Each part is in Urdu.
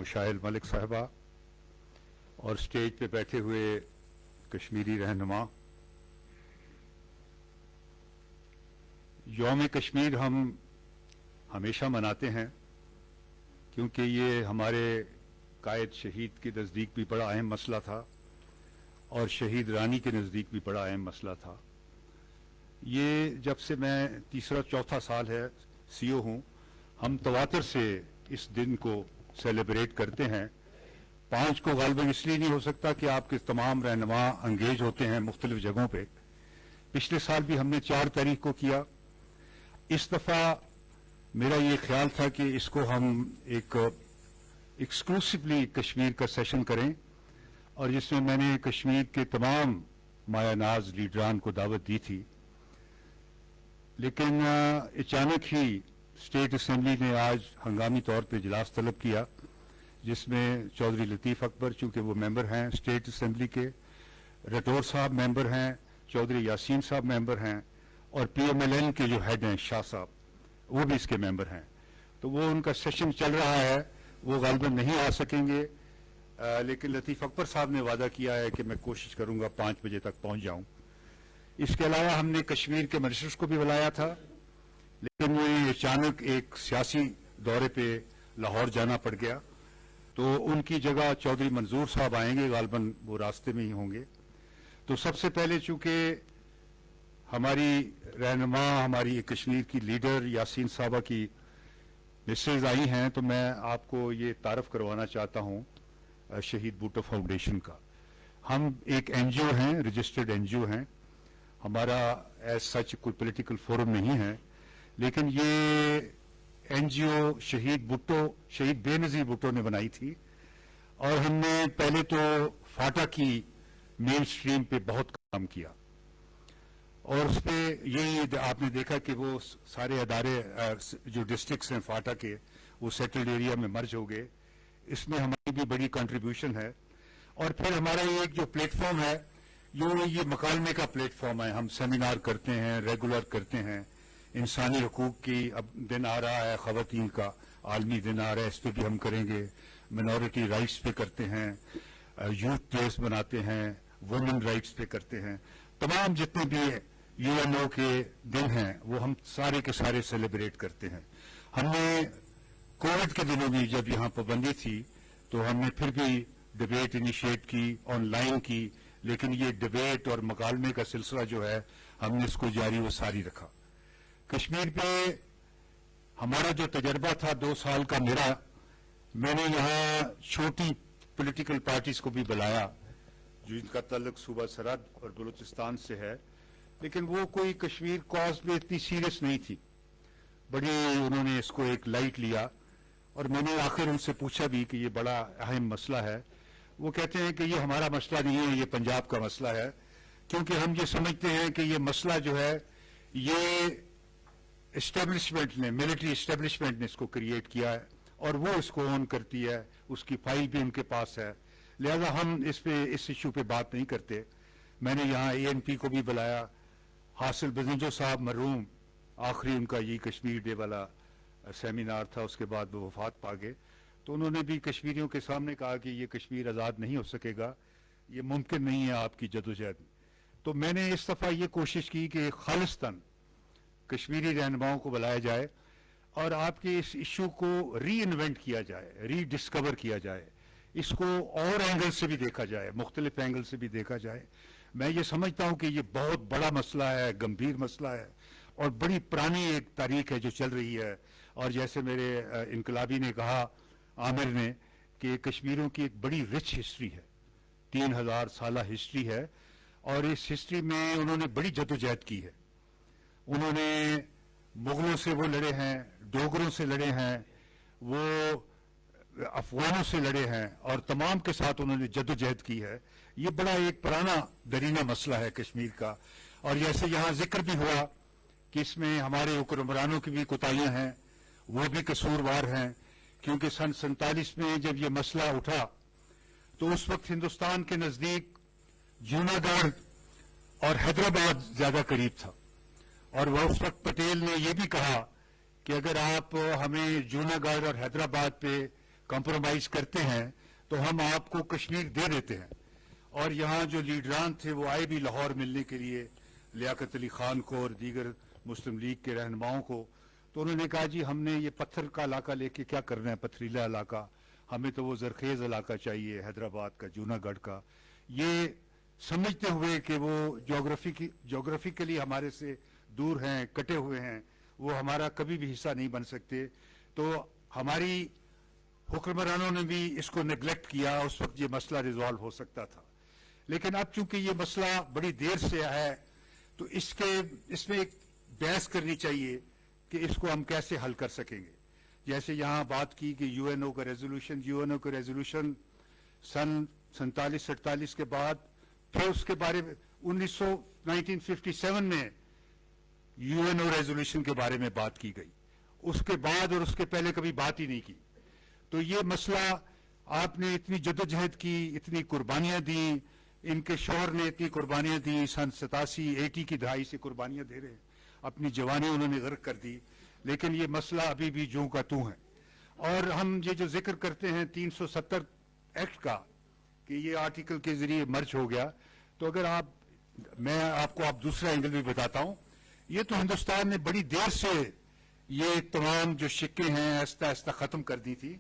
مشاہل ملک صاحبہ اور اسٹیج پہ بیٹھے ہوئے کشمیری رہنما، یوم کشمیر ہم ہمیشہ مناتے ہیں کیونکہ یہ ہمارے قائد شہید کے نزدیک بھی بڑا اہم مسئلہ تھا اور شہید رانی کے نزدیک بھی بڑا اہم مسئلہ تھا۔ یہ جب سے میں تیسرا چوتھا سال ہے سی او ہوں، ہم تواتر سے اس دن کو سیلیبریٹ کرتے ہیں۔ 5 کو غالباً اس لیے نہیں ہو سکتا کہ آپ کے تمام رہنما انگیج ہوتے ہیں مختلف جگہوں پہ۔ پچھلے سال بھی ہم نے 4 تاریخ کو کیا۔ اس دفعہ میرا یہ خیال تھا کہ اس کو ہم ایک ایکسکلوسیولی کشمیر کا سیشن کریں، اور جس میں نے کشمیر کے تمام مایہ ناز لیڈران کو دعوت دی تھی، لیکن اچانک ہی اسٹیٹ اسمبلی نے آج ہنگامی طور پہ اجلاس طلب کیا، جس میں چودھری لطیف اکبر چونکہ وہ ممبر ہیں اسٹیٹ اسمبلی کے، رٹور صاحب ممبر ہیں، چودھری یاسین صاحب ممبر ہیں، اور پی ایم ایل این کے جو ہیڈ ہیں شاہ صاحب وہ بھی اس کے ممبر ہیں۔ تو وہ ان کا سیشن چل رہا ہے، وہ غالباً نہیں آ سکیں گے، لیکن لطیف اکبر صاحب نے وعدہ کیا ہے کہ میں کوشش کروں گا 5 بجے تک پہنچ جاؤں۔ اس کے علاوہ ہم نے کشمیر کے منسٹرز کو بھی بلایا تھا، لیکن وہ اچانک ایک سیاسی دورے پہ لاہور جانا پڑ گیا، تو ان کی جگہ چودھری منظور صاحب آئیں گے، غالباً وہ راستے میں ہی ہوں گے۔ تو سب سے پہلے چونکہ ہماری رہنما، ہماری کشمیر کی لیڈر یاسین صاحبہ کی مسز آئی ہیں، تو میں آپ کو یہ تعارف کروانا چاہتا ہوں شہید بھٹو فاؤنڈیشن کا۔ ہم ایک این جی او ہیں، رجسٹرڈ این جی او ہیں، ہمارا ایز سچ کوئی پولیٹیکل فورم نہیں ہے، لیکن یہ این جی او شہید بے نظیر بھٹو نے بنائی تھی، اور ہم نے پہلے تو فاٹا کی مین سٹریم پہ بہت کام کیا، اور اس پہ یہی آپ نے دیکھا کہ وہ سارے ادارے جو ڈسٹرکٹس ہیں فاٹا کے وہ سیٹلڈ ایریا میں مرج ہو گئے۔ اس میں ہماری بھی بڑی کنٹریبیوشن ہے، اور پھر ہمارا یہ ایک جو پلیٹ فارم ہے یہ مکالمے کا پلیٹ فارم ہے۔ ہم سیمینار کرتے ہیں، ریگولر کرتے ہیں، انسانی حقوق کی اب دن آ رہا ہے، خواتین کا عالمی دن آ رہا ہے، اس پہ بھی ہم کریں گے، منورٹی رائٹس پہ کرتے ہیں، یوتھ ڈیز مناتے ہیں، وومن رائٹس پہ کرتے ہیں، تمام جتنے بھی یو این او کے دن ہیں وہ ہم سارے کے سارے سیلیبریٹ کرتے ہیں۔ ہم نے کووڈ کے دنوں میں جب یہاں پابندی تھی تو ہم نے پھر بھی ڈبیٹ انیشیٹ کی، آن لائن کی، لیکن یہ ڈبیٹ اور مکالمے کا سلسلہ جو ہے ہم نے اس کو جاری و ساری رکھا۔ کشمیر پہ ہمارا جو تجربہ تھا 2 سال کا میں نے یہاں چھوٹی پولیٹیکل پارٹیز کو بھی بلایا جن کا تعلق صوبہ سرحد اور بلوچستان سے ہے، لیکن وہ کوئی کشمیر کاز میں اتنی سیریس نہیں تھی، بڑی انہوں نے اس کو ایک لائٹ لیا، اور میں نے آخر ان سے پوچھا بھی کہ یہ بڑا اہم مسئلہ ہے۔ وہ کہتے ہیں کہ یہ ہمارا مسئلہ نہیں ہے، یہ پنجاب کا مسئلہ ہے، کیونکہ ہم یہ سمجھتے ہیں کہ یہ مسئلہ جو ہے یہ اسٹیبلشمنٹ نے، ملٹری اسٹیبلشمنٹ نے اس کو کریٹ کیا ہے، اور وہ اس کو اون کرتی ہے، اس کی فائل بھی ان کے پاس ہے، لہذا ہم اس ایشو پہ بات نہیں کرتے۔ میں نے یہاں اے این پی کو بھی بلایا، حاصل بزنجو صاحب مرحوم، آخری ان کا یہ کشمیر ڈے والا سیمینار تھا، اس کے بعد وہ وفات پا گئے، تو انہوں نے بھی کشمیریوں کے سامنے کہا کہ یہ کشمیر آزاد نہیں ہو سکے گا، یہ ممکن نہیں ہے آپ کی جدوجہد۔ تو میں نے اس دفعہ یہ کوشش کی کہ خالصتاً کشمیری رہنماؤں کو بلایا جائے اور آپ کے اس ایشو کو ری انوینٹ کیا جائے، ری ڈسکور کیا جائے، اس کو اور اینگل سے بھی دیکھا جائے، مختلف اینگل سے بھی دیکھا جائے۔ میں یہ سمجھتا ہوں کہ یہ بہت بڑا مسئلہ ہے، گمبھیر مسئلہ ہے، اور بڑی پرانی ایک تاریخ ہے جو چل رہی ہے، اور جیسے میرے انقلابی نے کہا، عامر نے، کہ کشمیریوں کی ایک بڑی رچ ہسٹری ہے، 3000 سالہ ہسٹری ہے، اور اس ہسٹری میں انہوں نے بڑی جدوجہد کی ہے۔ انہوں نے مغلوں سے وہ لڑے ہیں، ڈوگروں سے لڑے ہیں، وہ افغانوں سے لڑے ہیں، اور تمام کے ساتھ انہوں نے جدوجہد کی ہے۔ یہ بڑا ایک پرانا درینہ مسئلہ ہے کشمیر کا، اور جیسے یہاں ذکر بھی ہوا کہ اس میں ہمارے حکمرانوں کی بھی کوتاہیاں ہیں، وہ بھی قصوروار ہیں، کیونکہ سن 47 میں جب یہ مسئلہ اٹھا تو اس وقت ہندوستان کے نزدیک جوناگڑھ اور حیدرآباد زیادہ قریب تھا، اور وہ اس وقت پٹیل نے یہ بھی کہا کہ اگر آپ ہمیں جوناگڑھ اور حیدرآباد پہ کمپرومائز کرتے ہیں تو ہم آپ کو کشمیر دے دیتے ہیں. اور یہاں جو لیڈران تھے وہ آئے بھی لاہور ملنے کے لیے لیاقت علی خان کو اور دیگر مسلم لیگ کے رہنماؤں کو. تو انہوں نے کہا جی ہم نے یہ پتھر کا علاقہ لے کے کیا کرنا ہے, پتھریلا علاقہ, ہمیں تو وہ زرخیز علاقہ چاہیے حیدرآباد کا, جوناگڑھ کا. یہ سمجھتے ہوئے کہ وہ جغرافیکلی ہمارے سے دور ہیں, کٹے ہوئے ہیں, وہ ہمارا کبھی بھی حصہ نہیں بن سکتے. تو ہماری حکمرانوں نے بھی اس کو نیگلیکٹ کیا. اس وقت یہ مسئلہ ریزالو ہو سکتا تھا, لیکن اب چونکہ یہ مسئلہ بڑی دیر سے ہے تو اس میں ایک بحث کرنی چاہیے کہ اس کو ہم کیسے حل کر سکیں گے. جیسے یہاں بات کی کہ یو این او کا ریزولوشن سن 47-48 کے بعد, پھر اس کے بارے میں 1957 میں یو این او ریزولوشن کے بارے میں بات کی گئی. اس کے بعد اور اس کے پہلے کبھی بات ہی نہیں کی. تو یہ مسئلہ آپ نے اتنی جدوجہد کی, اتنی قربانیاں دیں, ان کے شوہر نے اتنی قربانیاں دیں, سن 87-80 کی دہائی سے قربانیاں دے رہے ہیں, اپنی جوانی انہوں نے غرق کر دی, لیکن یہ مسئلہ ابھی بھی جوں کا توں ہے. اور ہم یہ جو ذکر کرتے ہیں 370 ایکٹ کا کہ یہ آرٹیکل کے ذریعے مرج ہو گیا, تو اگر میں آپ کو دوسرا اینگل بھی بتاتا ہوں. یہ تو ہندوستان نے بڑی دیر سے یہ تمام جو شکیں ہیں آہستہ آہستہ ختم کر دی تھی.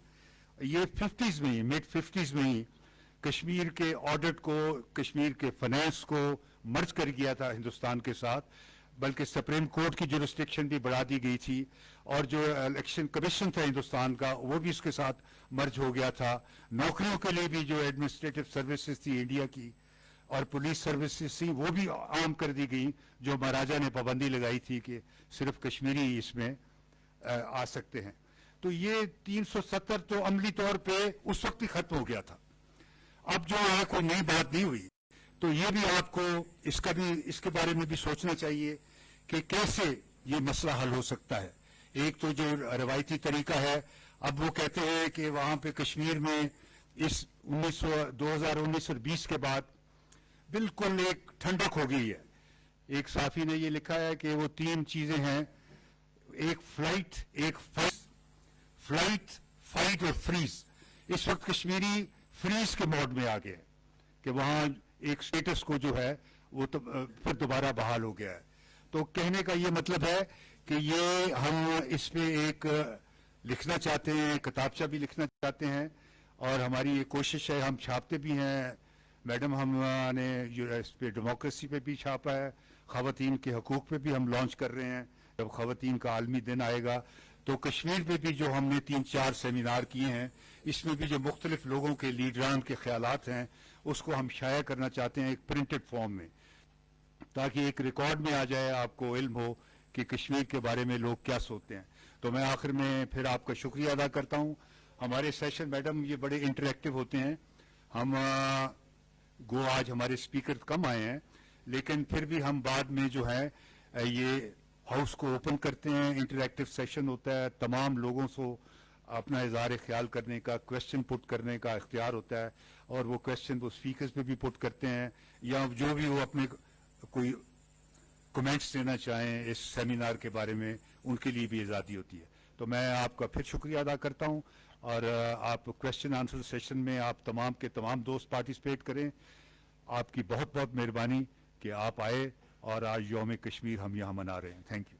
یہ 50s میں ہی, مڈ 50s میں ہی کشمیر کے آڈٹ کو, کشمیر کے فائنانس کو مرج کر گیا تھا ہندوستان کے ساتھ, بلکہ سپریم کورٹ کی جورسڈکشن بھی بڑھا دی گئی تھی, اور جو الیکشن کمیشن تھا ہندوستان کا وہ بھی اس کے ساتھ مرج ہو گیا تھا. نوکریوں کے لیے بھی جو ایڈمنسٹریٹو سروسز تھی انڈیا کی اور پولیس سروسز تھی وہ بھی عام کر دی گئی, جو مہاراجہ نے پابندی لگائی تھی کہ صرف کشمیری ہی اس میں آ سکتے ہیں. تو یہ 370 تو عملی طور پہ اس وقت ہی ختم ہو گیا تھا. اب جو ہے کوئی نئی بات نہیں ہوئی, تو یہ بھی آپ کو اس کے بارے میں بھی سوچنا چاہیے کہ کیسے یہ مسئلہ حل ہو سکتا ہے. ایک تو جو روایتی طریقہ ہے, اب وہ کہتے ہیں کہ وہاں پہ کشمیر میں اس 2019 اور 20 کے بعد بالکل ایک ٹھنڈک ہو گئی ہے. ایک صحافی نے یہ لکھا ہے کہ وہ 3 چیزیں ہیں, ایک فلائٹ, فائٹ اور فریز. اس وقت کشمیری فریز کے موڈ میں آ گئے کہ وہاں ایک سٹیٹس کو جو ہے وہ تو پھر دوبارہ بحال ہو گیا ہے. تو کہنے کا یہ مطلب ہے کہ یہ ہم اس پہ ایک لکھنا چاہتے ہیں, کتابچہ بھی لکھنا چاہتے ہیں, اور ہماری یہ کوشش ہے, ہم چھاپتے بھی ہیں. میڈم ہم نے اس پہ ڈیموکریسی پہ بھی چھاپا ہے, خواتین کے حقوق پہ بھی ہم لانچ کر رہے ہیں. جب خواتین کا عالمی دن آئے گا تو کشمیر پہ بھی جو ہم نے 3-4 سیمینار کیے ہیں, اس میں بھی جو مختلف لوگوں کے لیڈران کے خیالات ہیں اس کو ہم شائع کرنا چاہتے ہیں ایک پرنٹڈ فارم میں, تاکہ ایک ریکارڈ میں آ جائے, آپ کو علم ہو کہ کشمیر کے بارے میں لوگ کیا سوچتے ہیں. تو میں آخر میں پھر آپ کا شکریہ ادا کرتا ہوں. ہمارے سیشن میڈم یہ بڑے انٹریکٹیو ہوتے ہیں. ہم آج ہمارے اسپیکر کم آئے ہیں, لیکن پھر بھی ہم بعد میں جو ہے یہ ہاؤس کو اوپن کرتے ہیں, انٹریکٹیو سیشن ہوتا ہے, تمام لوگوں سے اپنا اظہار خیال کرنے کا, کوشچن پٹ کرنے کا اختیار ہوتا ہے, اور وہ کوشچن وہ اسپیکرز پہ بھی پٹ کرتے ہیں, یا جو بھی وہ اپنے کوئی کمنٹس دینا چاہیں اس سیمینار کے بارے میں, ان کے لیے بھی آزادی ہوتی ہے. تو میں آپ کا پھر شکریہ ادا کرتا ہوں, اور آپ کوشچن آنسر سیشن میں آپ تمام کے تمام دوست پارٹیسپیٹ کریں. آپ کی بہت بہت مہربانی کہ آپ آئے, اور آج یوم کشمیر ہم یہاں منا رہے ہیں. Thank you.